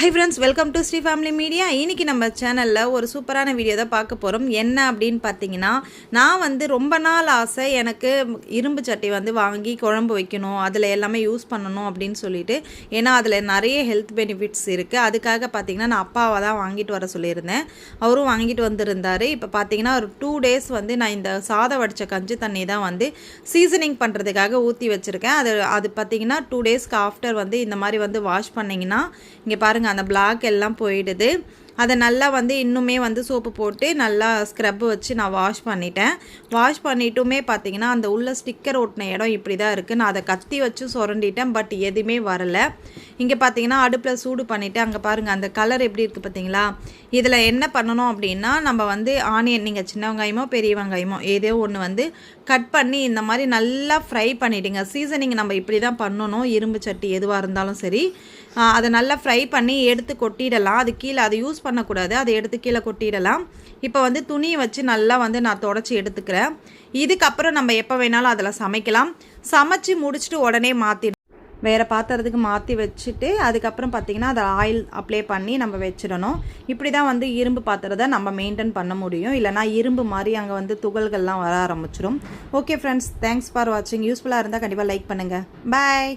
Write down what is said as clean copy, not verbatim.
Hi friends, welcome to Sri Family Media. இன்னைக்கு நம்ம சேனல்ல ஒரு சூப்பரான வீடியோ தான் பார்க்க போறோம். என்ன அப்படினு பாத்தீங்கன்னா, நான் வந்து ரொம்ப நாள் ஆசை எனக்கு இரும்பு சட்டி வந்து வாங்கி குழம்பு வைக்கணும். அதுல எல்லாமே யூஸ் பண்ணனும் அப்படினு சொல்லிட்டு ஏனா அதுல நிறைய ஹெல்த் பெனிஃபிட்ஸ் இருக்கு. அதுக்காக பாத்தீங்கன்னா நான் அப்பாவை தான் வாங்கிட்டு வர சொல்லியிருந்தேன். அவரும் வாங்கிட்டு வந்திருந்தாரு. இப்போ பாத்தீங்கன்னா ஒரு 2 டேஸ் வந்து நான் இந்த சாதம் வடிச்ச கஞ்சி தண்ணி தான் வந்து சீசனிங் பண்றதுக்காக ஊத்தி வச்சிருக்கேன். அது பாத்தீங்கன்னா 2 டேஸ்க்கு ஆஃப்டர் வந்து இந்த மாதிரி வந்து வாஷ் பண்ணீங்கன்னா இங்க பாருங்க அந்த பிளாக் எல்லாம் போயிடுது. அதை நல்லா வந்து இன்னுமே வந்து சோப்பு போட்டு நல்லா ஸ்க்ரப் வச்சு நான் வாஷ் பண்ணிட்டேன். வாஷ் பண்ணிட்டுமே பார்த்தீங்கன்னா அந்த உள்ள ஸ்டிக்கர் ஒட்டின இடம் இப்படி தான் இருக்குது. நான் அதை கத்தி வச்சு சுரண்டிட்டேன், பட் எதுவுமே வரலை. இங்கே பார்த்தீங்கன்னா அடுப்பில் சூடு பண்ணிவிட்டு அங்கே பாருங்கள் அந்த கலர் எப்படி இருக்குது பார்த்தீங்களா. இதில் என்ன பண்ணணும் அப்படின்னா, நம்ம வந்து ஆனியன் நீங்கள் சின்ன வெங்காயமோ பெரிய வெங்காயமோ ஏதோ ஒன்று வந்து கட் பண்ணி இந்த மாதிரி நல்லா ஃப்ரை பண்ணிவிடுங்க. சீசனிங் நம்ம இப்படி தான் பண்ணணும். இரும்பு சட்டி எதுவாக இருந்தாலும் சரி, அதை நல்லா ஃப்ரை பண்ணி எடுத்து கொட்டிடலாம். அது கீழே அதை யூஸ் பண்ணக்கூடாது, அதை எடுத்து கீழே கொட்டிடலாம். இப்போ வந்து துணியை வச்சு நல்லா வந்து நான் தொடச்சி எடுத்துக்கிறேன். இதுக்கப்புறம் நம்ம எப்போ வேணாலும் அதில் சமைக்கலாம். சமைச்சு முடிச்சுட்டு உடனே மாற்றி வேறு பாத்திரத்துக்கு மாற்றி வச்சுட்டு அதுக்கப்புறம் பார்த்திங்கன்னா அதை ஆயில் அப்ளை பண்ணி நம்ம வச்சிடணும். இப்படி தான் வந்து இரும்பு பாத்திரத்தை நம்ம மெயின்டைன் பண்ண முடியும். இல்லைனா இரும்பு மாதிரி அங்கே வந்து துகள்கள்லாம் வர ஆரம்பிச்சிடும். ஓகே ஃப்ரெண்ட்ஸ், தேங்க்ஸ் ஃபார் வாட்சிங். யூஸ்ஃபுல்லாக இருந்தால் கண்டிப்பாக லைக் பண்ணுங்கள். பாய்.